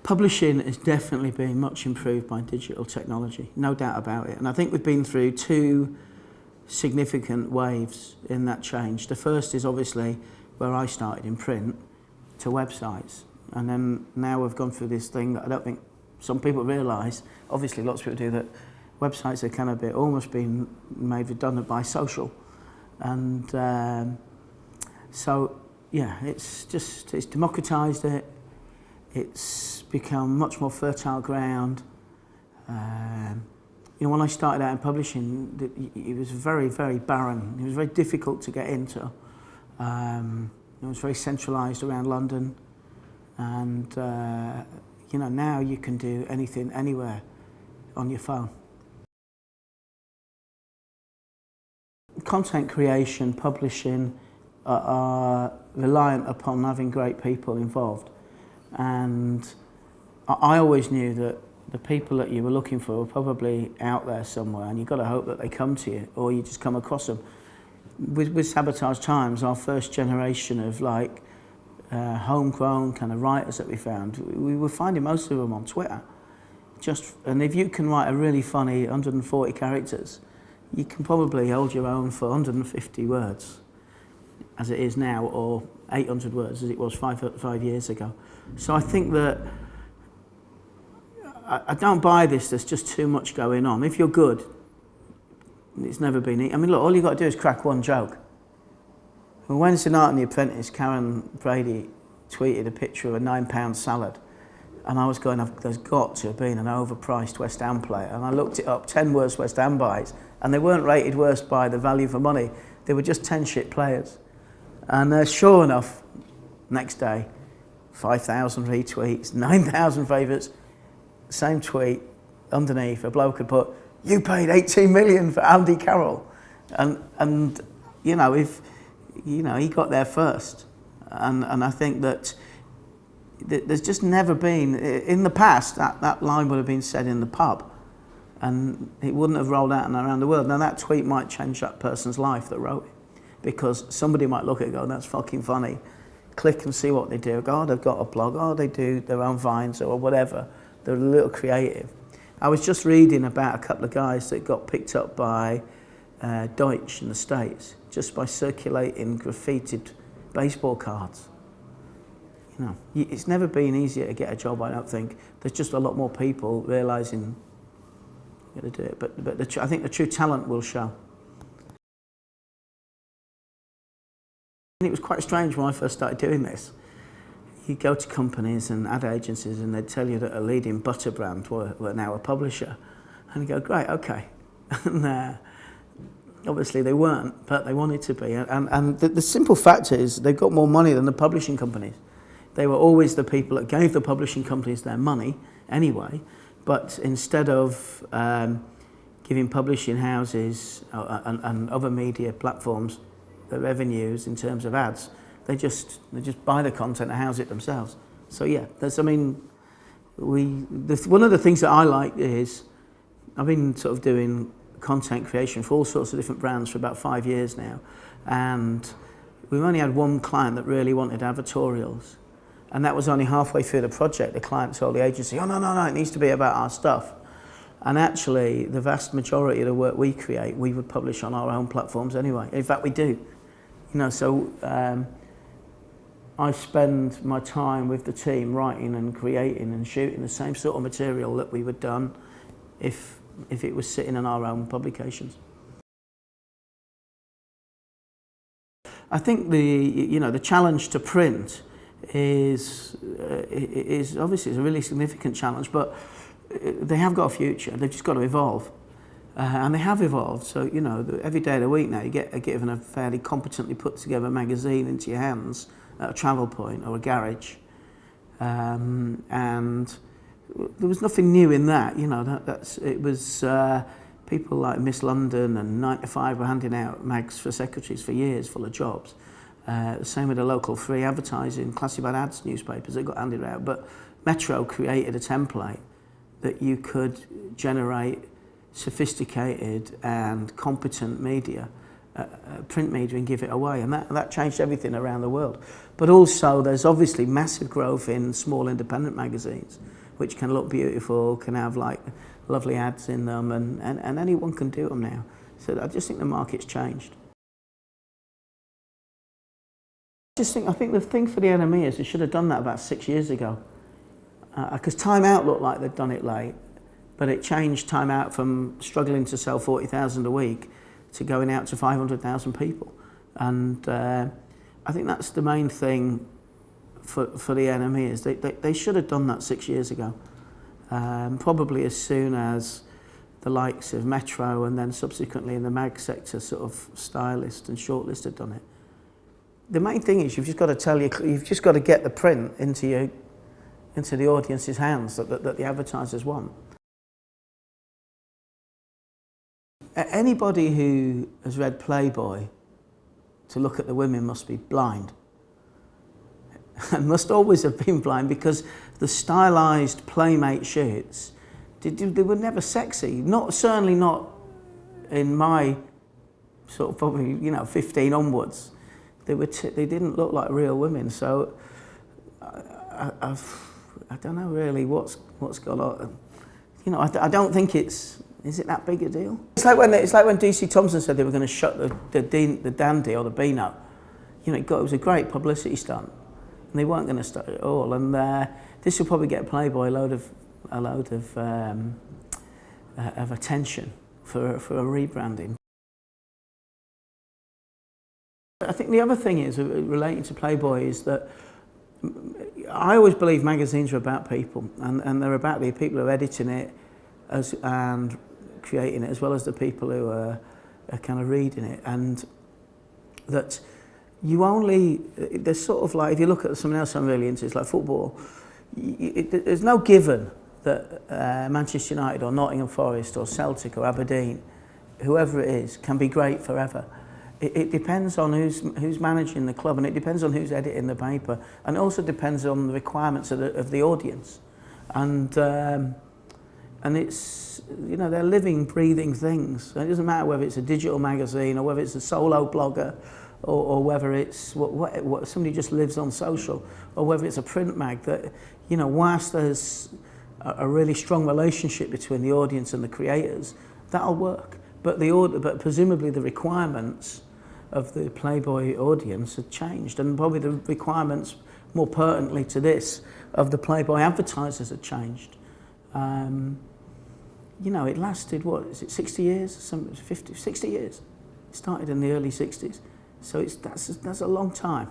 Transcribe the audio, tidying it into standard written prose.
Publishing has definitely been much improved by digital technology, no doubt about it. And I think we've been through two significant waves in that change. The first is obviously where I started in print to websites. And then now we've gone through this thing that I don't think some people realise. Obviously lots of people do, that websites are kind of almost been made redundant by social. And so, yeah, it's democratised it. It's become much more fertile ground. You know, when I started out in publishing, it was very, very barren. It was very difficult to get into. It was very centralised around London. And, you know, now you can do anything, anywhere on your phone. Content creation, publishing are reliant upon having great people involved. And I always knew that the people that you were looking for were probably out there somewhere, and you've got to hope that they come to you, or you just come across them. With Sabotage Times, our first generation of like homegrown kind of writers that we found, we were finding most of them on Twitter. And if you can write a really funny 140 characters, you can probably hold your own for 150 words, as it is now, or 800 words as it was five years ago. So I think that I don't buy this, there's just too much going on. If you're good, it's never been easy. I mean, look, all you've got to do is crack one joke. On Wednesday night on The Apprentice, Karen Brady tweeted a picture of a £9 salad. And I was going, there's got to have been an overpriced West Ham player. And I looked it up, 10 worst West Ham buys, and they weren't rated worst by the value for money. They were just 10 shit players. And sure enough, next day, 5,000 retweets, 9,000 favourites, same tweet underneath, a bloke had put, "You paid 18 million for Andy Carroll." And you know, if you know, he got there first. And I think that there's just never been, in the past, that line would have been said in the pub and it wouldn't have rolled out and around the world. Now that tweet might change that person's life that wrote it, because somebody might look at it and go, "That's fucking funny." Click and see what they do. Go, "Oh, they've got a blog," or they do their own vines or whatever. They're a little creative. I was just reading about a couple of guys that got picked up by Deutsch in the States just by circulating graffitied baseball cards. You know, it's never been easier to get a job, I don't think. There's just a lot more people realising you've got to do it. But I think the true talent will show. And it was quite strange when I first started doing this. You go to companies and ad agencies and they'd tell you that a leading butter brand were now a publisher. And you go, "Great, okay." And obviously they weren't, but they wanted to be. And the simple fact is they've got more money than the publishing companies. They were always the people that gave the publishing companies their money anyway, but instead of giving publishing houses and other media platforms the revenues in terms of ads, they just buy the content and house it themselves. So yeah, one of the things that I like is, I've been sort of doing content creation for all sorts of different brands for about 5 years now, and we've only had one client that really wanted advertorials, and that was only halfway through the project. The client told the agency, "Oh, no, it needs to be about our stuff." And actually, the vast majority of the work we create, we would publish on our own platforms anyway. In fact, we do. You know, so I spend my time with the team writing and creating and shooting the same sort of material that we would done if it was sitting in our own publications. I think the challenge to print is obviously a really significant challenge, but they have got a future. They've just got to evolve. And they have evolved, so you know, every day of the week now you get given a fairly competently put together magazine into your hands at a travel point or a garage, and there was nothing new in that. You know, it was people like Miss London and 9 to 5 were handing out mags for secretaries for years, full of jobs. The same with the local free advertising, classified ads newspapers that got handed out. But Metro created a template that you could generate sophisticated and competent media print media and give it away, and that changed everything around the world. But also there's obviously massive growth in small independent magazines, which can look beautiful, can have like lovely ads in them, and anyone can do them now. So I just think the market's changed. I think the thing for the NME is they should have done that about 6 years ago, because Time Out looked like they'd done it late, but it changed Time Out from struggling to sell 40,000 a week to going out to 500,000 people. And I think that's the main thing for the NME is they should have done that 6 years ago, probably as soon as the likes of Metro and then subsequently in the mag sector sort of Stylist and Shortlist had done it. The main thing is you've just got to get the print into the audience's hands that the advertisers want. Anybody who has read Playboy to look at the women must be blind. And must always have been blind, because the stylised Playmate shirts, they were never sexy. Certainly not in my sort of probably 15 onwards. They didn't look like real women. So I don't know really what's gone on. I don't think is it that big a deal? It's like when DC Thomson said they were going to shut the Dandy or the Beano. It was a great publicity stunt, and they weren't going to start it at all. And this will probably get Playboy a load of attention for a rebranding. I think the other thing is relating to Playboy is that I always believe magazines are about people, and they're about the people who are editing it and creating it, as well as the people who are kind of reading it. And that there's sort of like, if you look at something else I'm really into, it's like football. There's no given that Manchester United or Nottingham Forest or Celtic or Aberdeen, whoever it is, can be great forever. It depends on who's managing the club, and it depends on who's editing the paper, and it also depends on the requirements of the audience. And it's, they're living, breathing things. And it doesn't matter whether it's a digital magazine or whether it's a solo blogger or whether it's what somebody just lives on social, or whether it's a print mag that, whilst there's a really strong relationship between the audience and the creators, that'll work. But presumably the requirements of the Playboy audience have changed, and probably the requirements, more pertinently to this, of the Playboy advertisers have changed. It lasted, 60 years? 60 years. It started in the early 60s. So that's a long time.